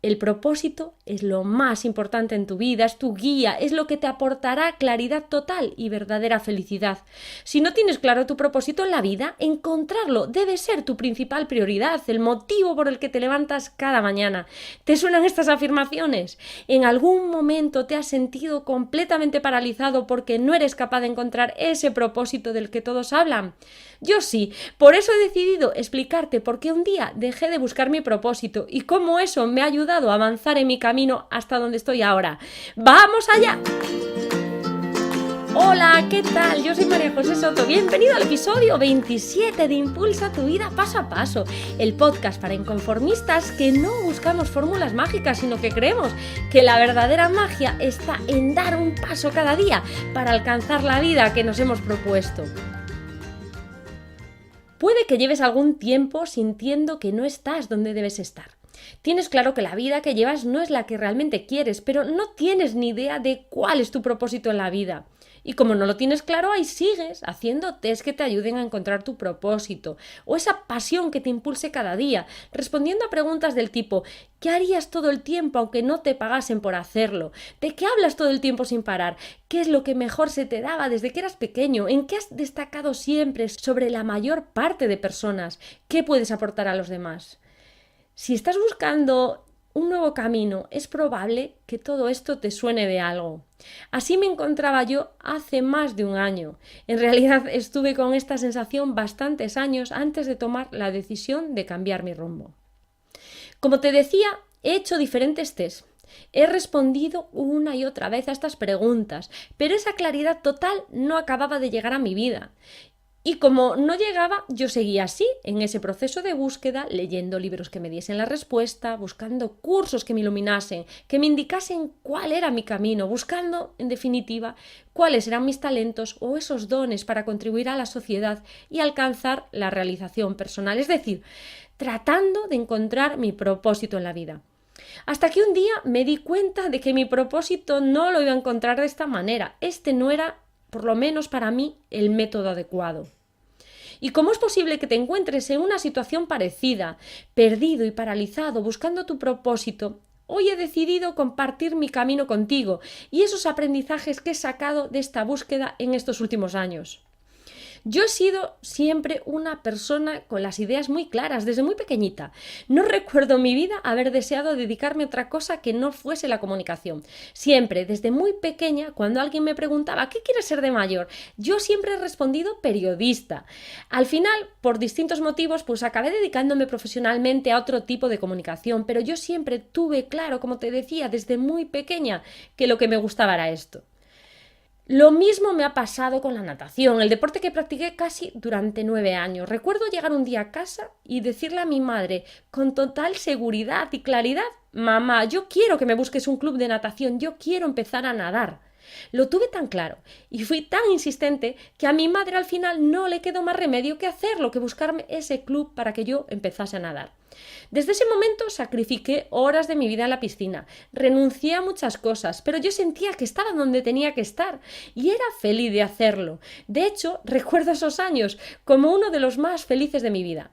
El propósito es lo más importante en tu vida, es tu guía, es lo que te aportará claridad total y verdadera felicidad. Si no tienes claro tu propósito en la vida, encontrarlo debe ser tu principal prioridad, el motivo por el que te levantas cada mañana. ¿Te suenan estas afirmaciones? ¿En algún momento te has sentido completamente paralizado porque no eres capaz de encontrar ese propósito del que todos hablan? Yo sí, por eso he decidido explicarte por qué un día dejé de buscar mi propósito y cómo eso me ha ayudado a avanzar en mi camino hasta donde estoy ahora. ¡Vamos allá! Hola, ¿qué tal? Yo soy María José Soto. Bienvenido al episodio 27 de Impulsa tu vida paso a paso, el podcast para inconformistas que no buscamos fórmulas mágicas, sino que creemos que la verdadera magia está en dar un paso cada día para alcanzar la vida que nos hemos propuesto. Puede que lleves algún tiempo sintiendo que no estás donde debes estar. Tienes claro que la vida que llevas no es la que realmente quieres, pero no tienes ni idea de cuál es tu propósito en la vida. Y como no lo tienes claro, ahí sigues haciendo test que te ayuden a encontrar tu propósito o esa pasión que te impulse cada día, respondiendo a preguntas del tipo ¿qué harías todo el tiempo aunque no te pagasen por hacerlo? ¿De qué hablas todo el tiempo sin parar? ¿Qué es lo que mejor se te daba desde que eras pequeño? ¿En qué has destacado siempre sobre la mayor parte de personas? ¿Qué puedes aportar a los demás? Si estás buscando un nuevo camino, es probable que todo esto te suene de algo. Así me encontraba yo hace más de un año. En realidad estuve con esta sensación bastantes años antes de tomar la decisión de cambiar mi rumbo. Como te decía, he hecho diferentes tests. He respondido una y otra vez a estas preguntas, pero esa claridad total no acababa de llegar a mi vida. Y como no llegaba, yo seguía así, en ese proceso de búsqueda, leyendo libros que me diesen la respuesta, buscando cursos que me iluminasen, que me indicasen cuál era mi camino, buscando, en definitiva, cuáles eran mis talentos o esos dones para contribuir a la sociedad y alcanzar la realización personal. Es decir, tratando de encontrar mi propósito en la vida. Hasta que un día me di cuenta de que mi propósito no lo iba a encontrar de esta manera. Este no era, por lo menos para mí, el método adecuado. ¿Y cómo es posible que te encuentres en una situación parecida, perdido y paralizado, buscando tu propósito? Hoy he decidido compartir mi camino contigo y esos aprendizajes que he sacado de esta búsqueda en estos últimos años. Yo he sido siempre una persona con las ideas muy claras, desde muy pequeñita. No recuerdo en mi vida haber deseado dedicarme a otra cosa que no fuese la comunicación. Siempre, desde muy pequeña, cuando alguien me preguntaba ¿qué quieres ser de mayor?, yo siempre he respondido periodista. Al final, por distintos motivos, pues acabé dedicándome profesionalmente a otro tipo de comunicación, pero yo siempre tuve claro, como te decía, desde muy pequeña, que lo que me gustaba era esto. Lo mismo me ha pasado con la natación, el deporte que practiqué casi durante 9 años. Recuerdo llegar un día a casa y decirle a mi madre con total seguridad y claridad: mamá, yo quiero que me busques un club de natación, yo quiero empezar a nadar. Lo tuve tan claro y fui tan insistente que a mi madre al final no le quedó más remedio que hacerlo, que buscarme ese club para que yo empezase a nadar. Desde ese momento sacrifiqué horas de mi vida en la piscina, renuncié a muchas cosas, pero yo sentía que estaba donde tenía que estar y era feliz de hacerlo. De hecho, recuerdo esos años como uno de los más felices de mi vida.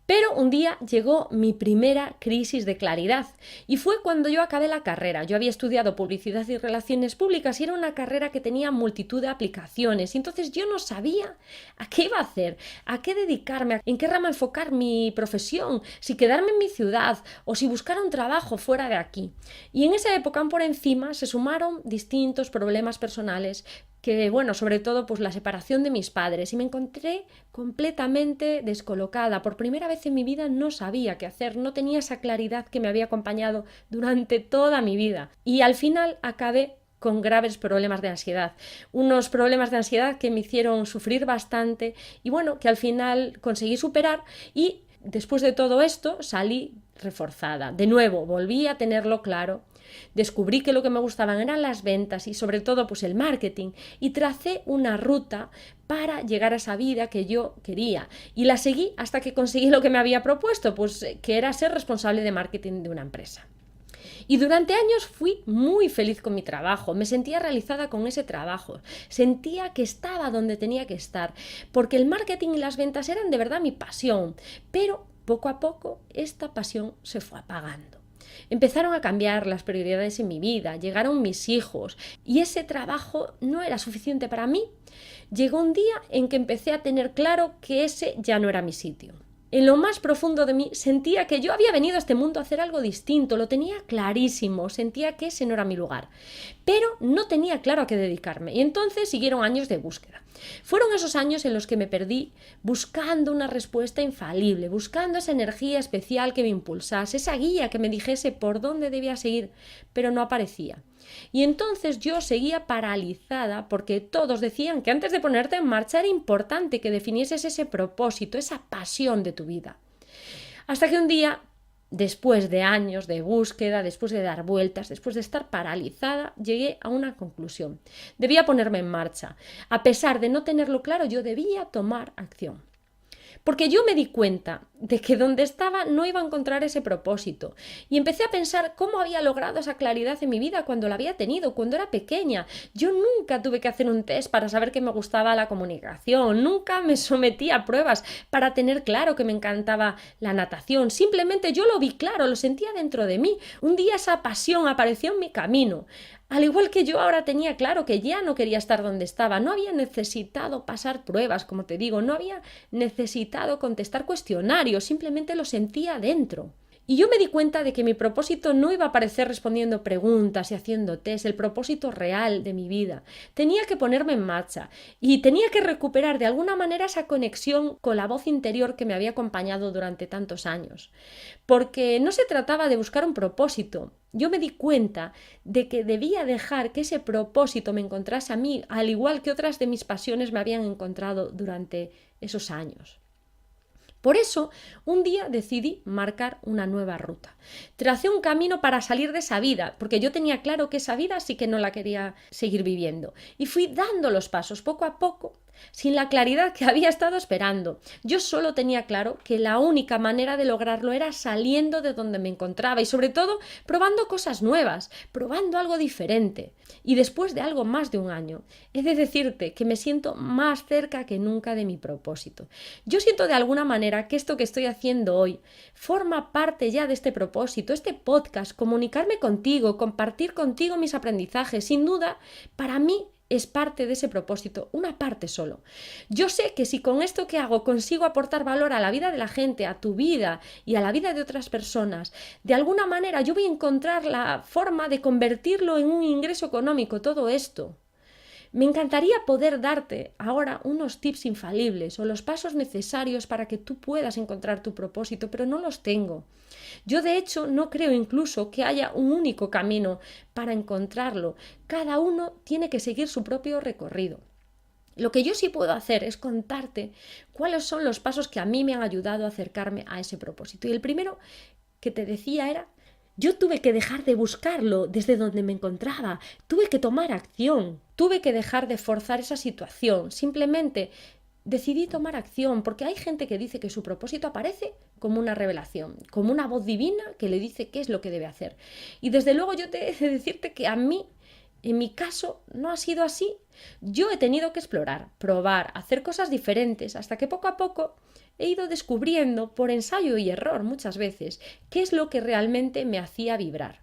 Pero un día llegó mi primera crisis de claridad y fue cuando yo acabé la carrera. Yo había estudiado publicidad y relaciones públicas y era una carrera que tenía multitud de aplicaciones y entonces yo no sabía a qué iba a hacer, a qué dedicarme, en qué rama enfocar mi profesión, si quedarme en mi ciudad o si buscar un trabajo fuera de aquí. Y en esa época por encima se sumaron distintos problemas personales que, sobre todo pues la separación de mis padres y me encontré completamente descolocada. Por primera vez en mi vida no sabía qué hacer, no tenía esa claridad que me había acompañado durante toda mi vida. Y al final acabé con graves problemas de ansiedad, unos problemas de ansiedad que me hicieron sufrir bastante y que al final conseguí superar y después de todo esto salí reforzada. De nuevo, volví a tenerlo claro. Descubrí que lo que me gustaban eran las ventas y sobre todo pues el marketing y tracé una ruta para llegar a esa vida que yo quería y la seguí hasta que conseguí lo que me había propuesto, pues que era ser responsable de marketing de una empresa. Y durante años fui muy feliz con mi trabajo, me sentía realizada con ese trabajo, sentía que estaba donde tenía que estar, porque el marketing y las ventas eran de verdad mi pasión, pero poco a poco esta pasión se fue apagando. Empezaron a cambiar las prioridades en mi vida, llegaron mis hijos y ese trabajo no era suficiente para mí. Llegó un día en que empecé a tener claro que ese ya no era mi sitio. En lo más profundo de mí sentía que yo había venido a este mundo a hacer algo distinto, lo tenía clarísimo, sentía que ese no era mi lugar, pero no tenía claro a qué dedicarme y entonces siguieron años de búsqueda. Fueron esos años en los que me perdí buscando una respuesta infalible, buscando esa energía especial que me impulsase, esa guía que me dijese por dónde debía seguir, pero no aparecía. Y entonces yo seguía paralizada porque todos decían que antes de ponerte en marcha era importante que definieses ese propósito, esa pasión de tu vida. Hasta que un día, después de años de búsqueda, después de dar vueltas, después de estar paralizada, llegué a una conclusión. Debía ponerme en marcha. A pesar de no tenerlo claro, yo debía tomar acción. Porque yo me di cuenta de que donde estaba no iba a encontrar ese propósito y empecé a pensar cómo había logrado esa claridad en mi vida cuando la había tenido, cuando era pequeña. Yo nunca tuve que hacer un test para saber que me gustaba la comunicación, nunca me sometí a pruebas para tener claro que me encantaba la natación, simplemente yo lo vi claro, lo sentía dentro de mí. Un día esa pasión apareció en mi camino. Al igual que yo ahora tenía claro que ya no quería estar donde estaba, no había necesitado pasar pruebas, como te digo, no había necesitado contestar cuestionarios, simplemente lo sentía dentro. Y yo me di cuenta de que mi propósito no iba a aparecer respondiendo preguntas y haciendo test, el propósito real de mi vida. Tenía que ponerme en marcha y tenía que recuperar de alguna manera esa conexión con la voz interior que me había acompañado durante tantos años. Porque no se trataba de buscar un propósito. Yo me di cuenta de que debía dejar que ese propósito me encontrase a mí, al igual que otras de mis pasiones me habían encontrado durante esos años. Por eso, un día decidí marcar una nueva ruta. Tracé un camino para salir de esa vida, porque yo tenía claro que esa vida sí que no la quería seguir viviendo. Y fui dando los pasos poco a poco, sin la claridad que había estado esperando. Yo solo tenía claro que la única manera de lograrlo era saliendo de donde me encontraba y sobre todo probando cosas nuevas, probando algo diferente. Y después de algo más de un año, he de decirte que me siento más cerca que nunca de mi propósito. Yo siento de alguna manera que esto que estoy haciendo hoy forma parte ya de este propósito, este podcast, comunicarme contigo, compartir contigo mis aprendizajes, sin duda, para mí es parte de ese propósito, una parte solo. Yo sé que si con esto que hago consigo aportar valor a la vida de la gente, a tu vida y a la vida de otras personas, de alguna manera yo voy a encontrar la forma de convertirlo en un ingreso económico, todo esto. Me encantaría poder darte ahora unos tips infalibles o los pasos necesarios para que tú puedas encontrar tu propósito, pero no los tengo. Yo de hecho no creo incluso que haya un único camino para encontrarlo. Cada uno tiene que seguir su propio recorrido. Lo que yo sí puedo hacer es contarte cuáles son los pasos que a mí me han ayudado a acercarme a ese propósito. Y el primero que te decía era: yo tuve que dejar de buscarlo desde donde me encontraba, tuve que tomar acción, tuve que dejar de forzar esa situación, simplemente decidí tomar acción, porque hay gente que dice que su propósito aparece como una revelación, como una voz divina que le dice qué es lo que debe hacer. Y desde luego yo te he de decirte que a mí, en mi caso, no ha sido así. Yo he tenido que explorar, probar, hacer cosas diferentes, hasta que poco a poco he ido descubriendo, por ensayo y error muchas veces, qué es lo que realmente me hacía vibrar.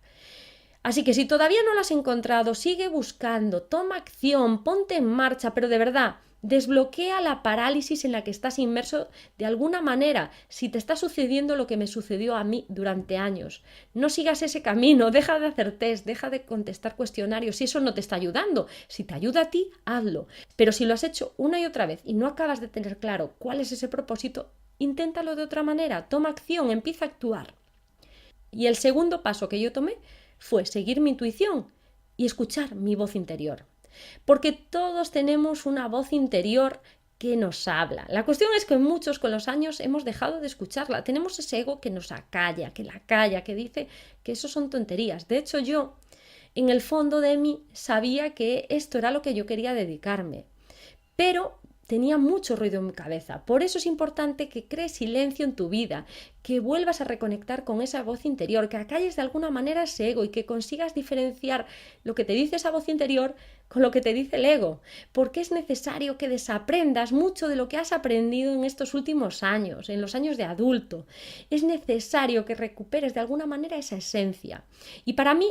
Así que si todavía no lo has encontrado, sigue buscando, toma acción, ponte en marcha, pero de verdad, desbloquea la parálisis en la que estás inmerso de alguna manera, si te está sucediendo lo que me sucedió a mí durante años. No sigas ese camino, deja de hacer test, deja de contestar cuestionarios, si eso no te está ayudando. Si te ayuda a ti, hazlo. Pero si lo has hecho una y otra vez y no acabas de tener claro cuál es ese propósito, inténtalo de otra manera, toma acción, empieza a actuar. Y el segundo paso que yo tomé fue seguir mi intuición y escuchar mi voz interior. Porque todos tenemos una voz interior que nos habla. La cuestión es que muchos con los años hemos dejado de escucharla. Tenemos ese ego que nos acalla, que la calla, que dice que eso son tonterías. De hecho, yo, en el fondo de mí, sabía que esto era lo que yo quería dedicarme. Pero tenía mucho ruido en mi cabeza. Por eso es importante que crees silencio en tu vida, que vuelvas a reconectar con esa voz interior, que acalles de alguna manera ese ego y que consigas diferenciar lo que te dice esa voz interior con lo que te dice el ego, porque es necesario que desaprendas mucho de lo que has aprendido en estos últimos años, en los años de adulto. Es necesario que recuperes de alguna manera esa esencia. Y para mí,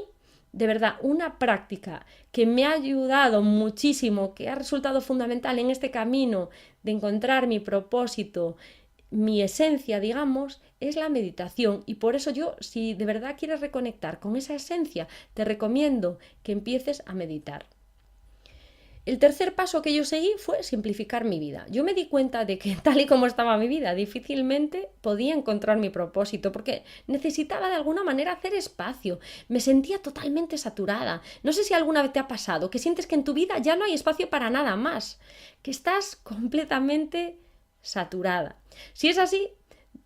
de verdad, una práctica que me ha ayudado muchísimo, que ha resultado fundamental en este camino de encontrar mi propósito, mi esencia, digamos, es la meditación. Y por eso yo, si de verdad quieres reconectar con esa esencia, te recomiendo que empieces a meditar. El tercer paso que yo seguí fue simplificar mi vida. Yo me di cuenta de que tal y como estaba mi vida, difícilmente podía encontrar mi propósito porque necesitaba de alguna manera hacer espacio. Me sentía totalmente saturada. No sé si alguna vez te ha pasado que sientes que en tu vida ya no hay espacio para nada más, que estás completamente saturada. Si es así,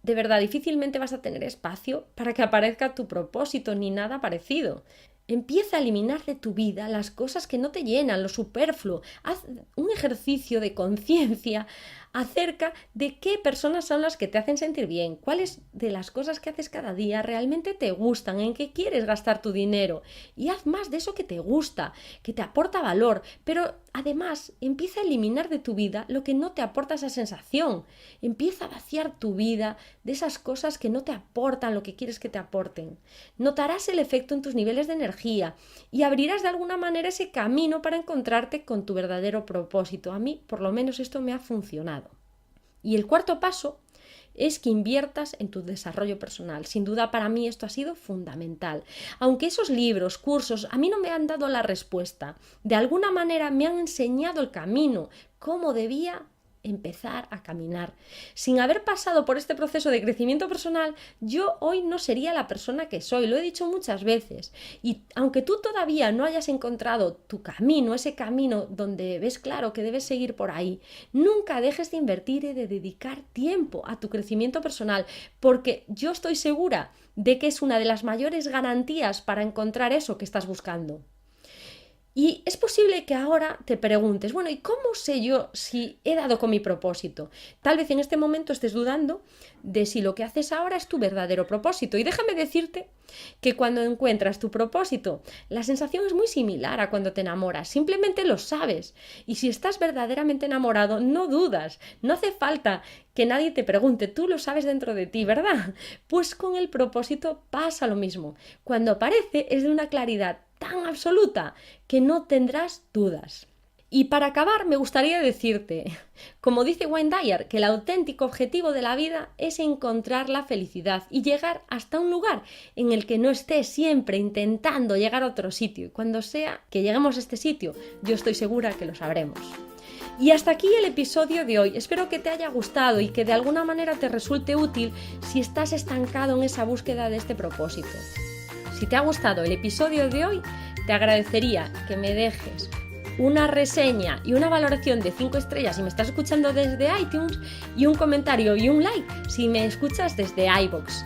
de verdad, difícilmente vas a tener espacio para que aparezca tu propósito ni nada parecido. Empieza a eliminar de tu vida las cosas que no te llenan, lo superfluo. Haz un ejercicio de conciencia acerca de qué personas son las que te hacen sentir bien, cuáles de las cosas que haces cada día realmente te gustan, en qué quieres gastar tu dinero. Y haz más de eso que te gusta, que te aporta valor. Pero además, empieza a eliminar de tu vida lo que no te aporta esa sensación. Empieza a vaciar tu vida de esas cosas que no te aportan lo que quieres que te aporten. Notarás el efecto en tus niveles de energía y abrirás de alguna manera ese camino para encontrarte con tu verdadero propósito. A mí, por lo menos, esto me ha funcionado. Y el cuarto paso es que inviertas en tu desarrollo personal. Sin duda, para mí esto ha sido fundamental. Aunque esos libros, cursos, a mí no me han dado la respuesta. De alguna manera me han enseñado el camino, cómo debía empezar a caminar. Sin haber pasado por este proceso de crecimiento personal, yo hoy no sería la persona que soy, lo he dicho muchas veces. Y aunque tú todavía no hayas encontrado tu camino, ese camino donde ves claro que debes seguir por ahí, nunca dejes de invertir y de dedicar tiempo a tu crecimiento personal, porque yo estoy segura de que es una de las mayores garantías para encontrar eso que estás buscando. Y es posible que ahora te preguntes, bueno, ¿y cómo sé yo si he dado con mi propósito? Tal vez en este momento estés dudando de si lo que haces ahora es tu verdadero propósito. Y déjame decirte que cuando encuentras tu propósito, la sensación es muy similar a cuando te enamoras. Simplemente lo sabes. Y si estás verdaderamente enamorado, no dudas. No hace falta que nadie te pregunte, tú lo sabes dentro de ti, ¿verdad? Pues con el propósito pasa lo mismo. Cuando aparece es de una claridad tan absoluta que no tendrás dudas. Y para acabar me gustaría decirte, como dice Wayne Dyer, que el auténtico objetivo de la vida es encontrar la felicidad y llegar hasta un lugar en el que no estés siempre intentando llegar a otro sitio. Y cuando sea que lleguemos a este sitio, yo estoy segura que lo sabremos. Y hasta aquí el episodio de hoy. Espero que te haya gustado y que de alguna manera te resulte útil si estás estancado en esa búsqueda de este propósito. Si te ha gustado el episodio de hoy, te agradecería que me dejes una reseña y una valoración de 5 estrellas si me estás escuchando desde iTunes y un comentario y un like si me escuchas desde iVoox.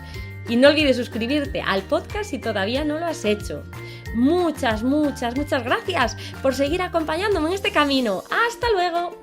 Y no olvides suscribirte al podcast si todavía no lo has hecho. Muchas gracias por seguir acompañándome en este camino. ¡Hasta luego!